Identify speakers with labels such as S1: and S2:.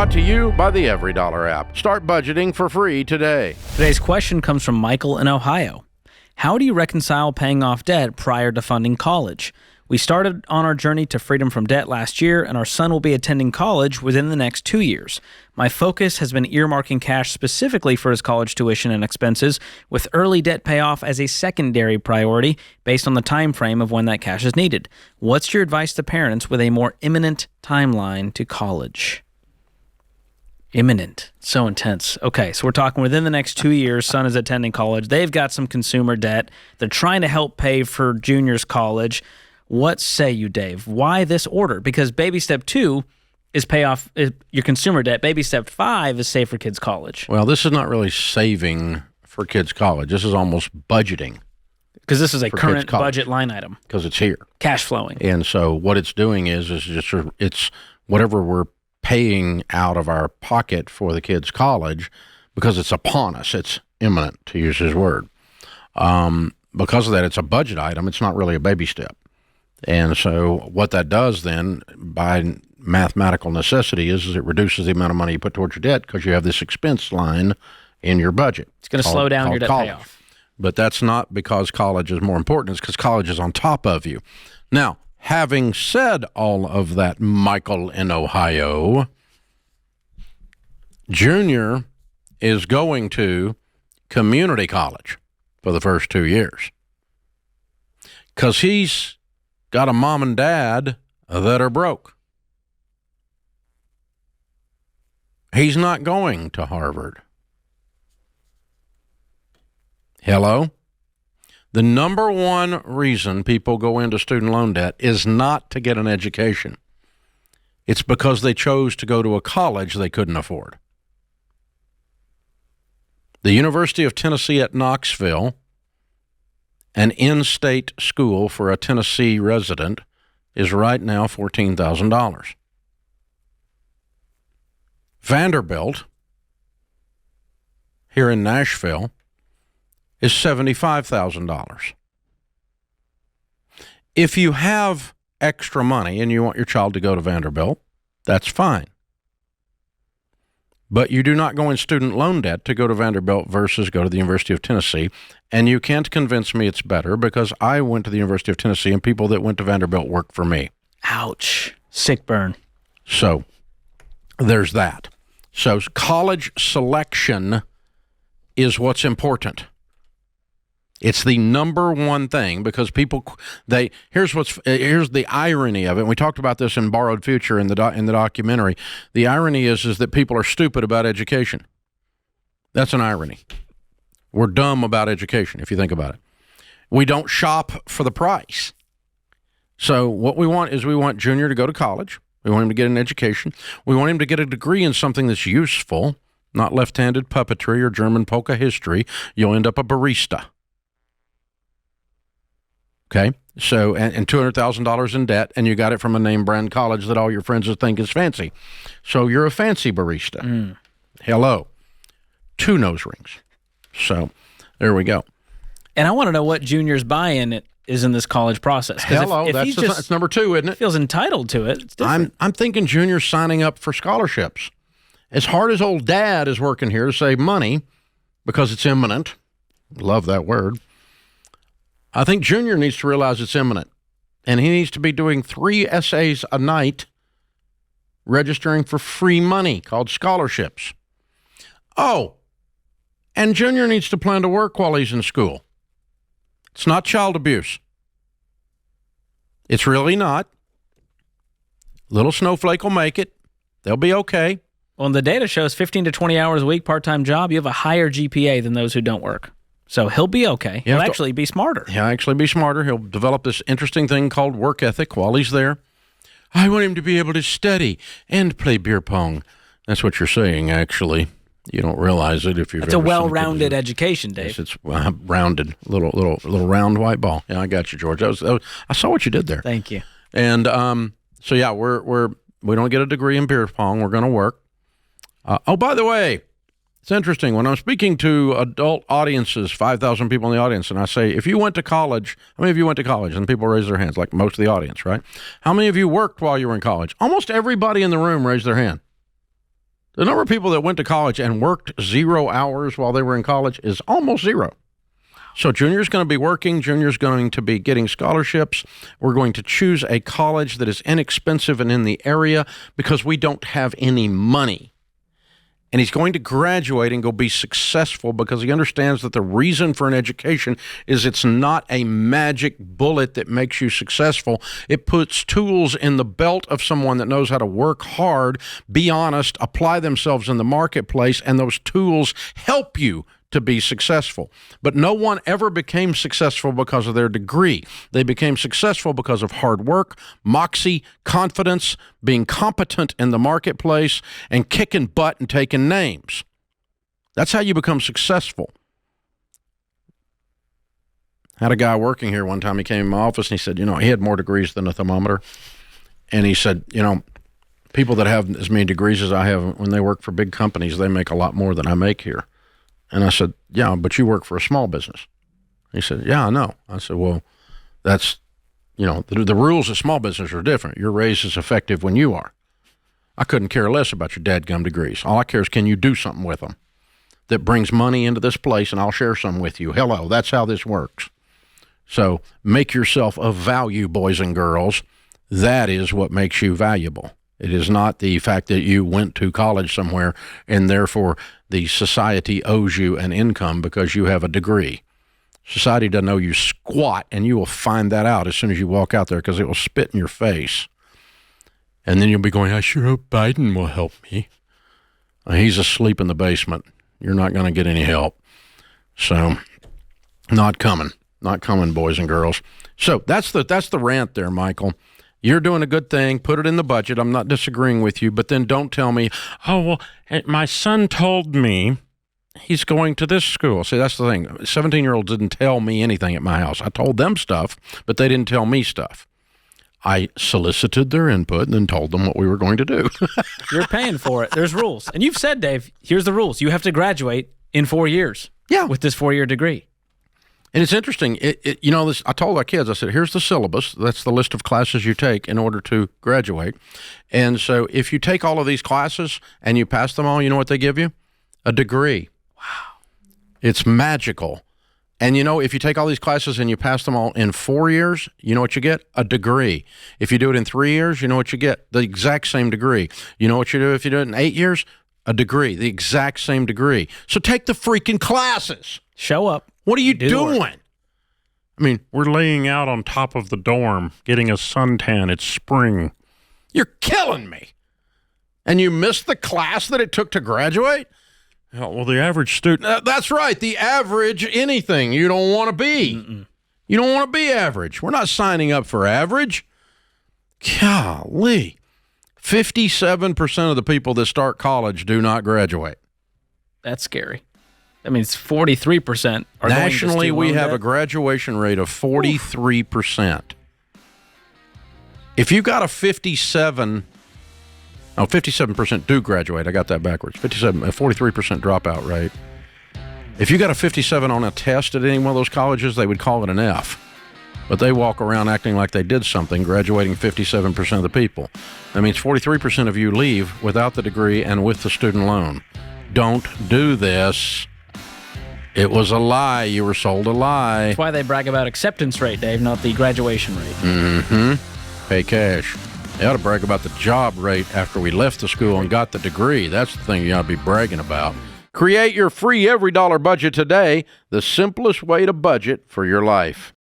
S1: Brought to you by the Every Dollar app. Start budgeting for free today.
S2: Today's question comes from Michael in Ohio. How do you reconcile paying off debt prior to funding college? We started on our journey to freedom from debt last year, and our son will be attending college within the next 2 years. My focus has been earmarking cash specifically for his college tuition and expenses, with early debt payoff as a secondary priority based on the time frame of when that cash is needed. What's your advice to parents with a more imminent timeline to college? Imminent. So intense. Okay, so we're talking within the next 2 years, son is attending college. They've got some consumer debt. They're trying to help pay for junior's college. What say you, Dave? Why this order? Because baby step 2 is pay off your consumer debt. Baby step 5 is save for kids' college.
S1: Well, this is not really saving for kids' college. This is almost budgeting.
S2: Because this is a current budget line item.
S1: Because it's here.
S2: Cash flowing.
S1: And so what it's doing is it's whatever we're paying out of our pocket for the kids' college, because it's upon us. It's imminent, to use his word. Because of that, it's a budget item. It's not really a baby step. And so what that does then, by mathematical necessity, is it reduces the amount of money you put towards your debt because you have this expense line in your budget.
S2: It's going to slow down your debt payoff.
S1: But that's not because college is more important. It's because college is on top of you. Now, having said all of that, Michael in Ohio, Junior is going to community college for the first 2 years because he's got a mom and dad that are broke. He's not going to Harvard. Hello? The number one reason people go into student loan debt is not to get an education. It's because they chose to go to a college they couldn't afford. The University of Tennessee at Knoxville, an in-state school for a Tennessee resident, is right now $14,000. Vanderbilt, here in Nashville, is $75,000. If you have extra money and you want your child to go to Vanderbilt, that's fine. But you do not go in student loan debt to go to Vanderbilt versus go to the University of Tennessee. And you can't convince me it's better because I went to the University of Tennessee and people that went to Vanderbilt worked for me.
S2: Ouch. Sick burn.
S1: So there's that. So college selection is what's important. It's the number one thing because people, here's the irony of it. And we talked about this in Borrowed Future in the documentary. The irony is that people are stupid about education. That's an irony. We're dumb about education, if you think about it. We don't shop for the price. So what we want is we want Junior to go to college. We want him to get an education. We want him to get a degree in something that's useful, not left-handed puppetry or German polka history. You'll end up a barista. Okay, so, and $200,000 in debt, and you got it from a name brand college that all your friends think is fancy. So you're a fancy barista. Hello. 2 nose rings. So there we go.
S2: And I want to know what Junior's buy-in is in this college process.
S1: Hello, that's number 2, isn't it?
S2: Feels entitled to it. It's different.
S1: I'm thinking Junior's signing up for scholarships. As hard as old dad is working here to save money, because it's imminent, love that word, I think Junior needs to realize it's imminent, and he needs to be doing 3 essays a night, registering for free money called scholarships. Oh, and Junior needs to plan to work while he's in school. It's not child abuse. It's really not. Little snowflake will make it. They'll be okay.
S2: Well, the data shows 15 to 20 hours a week, part-time job, you have a higher GPA than those who don't work. So he'll be okay. He'll actually be smarter.
S1: He'll actually be smarter. He'll develop this interesting thing called work ethic while he's there. I want him to be able to study and play beer pong. That's what you're saying, actually. You don't realize it if you've.
S2: It's a well-rounded education, Dave.
S1: Yes, it's rounded, little round white ball. Yeah, I got you, George. I saw what you did there.
S2: Thank you.
S1: And so yeah, we don't get a degree in beer pong. We're going to work. Oh, by the way. It's interesting. When I'm speaking to adult audiences, 5,000 people in the audience, and I say, if you went to college, how many of you went to college? And people raise their hands, like most of the audience, right? How many of you worked while you were in college? Almost everybody in the room raised their hand. The number of people that went to college and worked 0 hours while they were in college is almost zero. So junior's going to be working. Junior's going to be getting scholarships. We're going to choose a college that is inexpensive and in the area because we don't have any money. And he's going to graduate and go be successful because he understands that the reason for an education is it's not a magic bullet that makes you successful. It puts tools in the belt of someone that knows how to work hard, be honest, apply themselves in the marketplace, and those tools help you to be successful. But no one ever became successful because of their degree. They became successful because of hard work, moxie, confidence, being competent in the marketplace, and kicking butt and taking names. That's how you become successful. Had a guy working here one time. He came in my office and he said, he had more degrees than a thermometer. And he said, people that have as many degrees as I have, when they work for big companies, they make a lot more than I make here. And I said, yeah, but you work for a small business. He said, yeah, I know. I said, well, that's, the rules of small business are different. Your raise is effective when you are. I couldn't care less about your dadgum degrees. All I care is, can you do something with them that brings money into this place, and I'll share some with you. Hello, that's how this works. So make yourself of value, boys and girls. That is what makes you valuable. It is not the fact that you went to college somewhere and therefore the society owes you an income because you have a degree. Society doesn't owe you squat, and you will find that out as soon as you walk out there because it will spit in your face. And then you'll be going, I sure hope Biden will help me. He's asleep in the basement. You're not going to get any help. So, not coming, boys and girls. So that's the rant there, Michael. You're doing a good thing. Put it in the budget. I'm not disagreeing with you, but then don't tell me, oh, well, my son told me he's going to this school. See, that's the thing. 17-year-olds didn't tell me anything at my house. I told them stuff, but they didn't tell me stuff. I solicited their input and then told them what we were going to do.
S2: You're paying for it. There's rules. And you've said, Dave, here's the rules. You have to graduate in 4 years.
S1: Yeah.
S2: With this 4-year degree.
S1: And it's interesting. I told our kids, I said, here's the syllabus. That's the list of classes you take in order to graduate. And so if you take all of these classes and you pass them all, you know what they give you? A degree. Wow. It's magical. And if you take all these classes and you pass them all in 4 years, you know what you get? A degree. If you do it in 3 years, you know what you get? The exact same degree. You know what you do if you do it in 8 years? A degree. The exact same degree. So take the freaking classes.
S2: Show up.
S1: What are you doing?
S3: I mean, we're laying out on top of the dorm, getting a suntan. It's spring.
S1: You're killing me. And you missed the class that it took to graduate?
S3: Well, the average student...
S1: That's right. The average anything you don't want to be. Mm-mm. You don't want to be average. We're not signing up for average. Golly. 57% of the people that start college do not graduate.
S2: That's scary. That means 43% are
S1: nationally,
S2: going to
S1: we have a graduation rate of 43%. If you got a 57% do graduate. I got that backwards. 43% dropout rate. If you got a 57 on a test at any one of those colleges, they would call it an F. But they walk around acting like they did something, graduating 57% of the people. That means 43% of you leave without the degree and with the student loan. Don't do this. It was a lie. You were sold a lie.
S2: That's why they brag about acceptance rate, Dave, not the graduation rate.
S1: Mm-hmm. Pay cash. They ought to brag about the job rate after we left the school and got the degree. That's the thing you ought to be bragging about. Create your free every dollar budget today, the simplest way to budget for your life.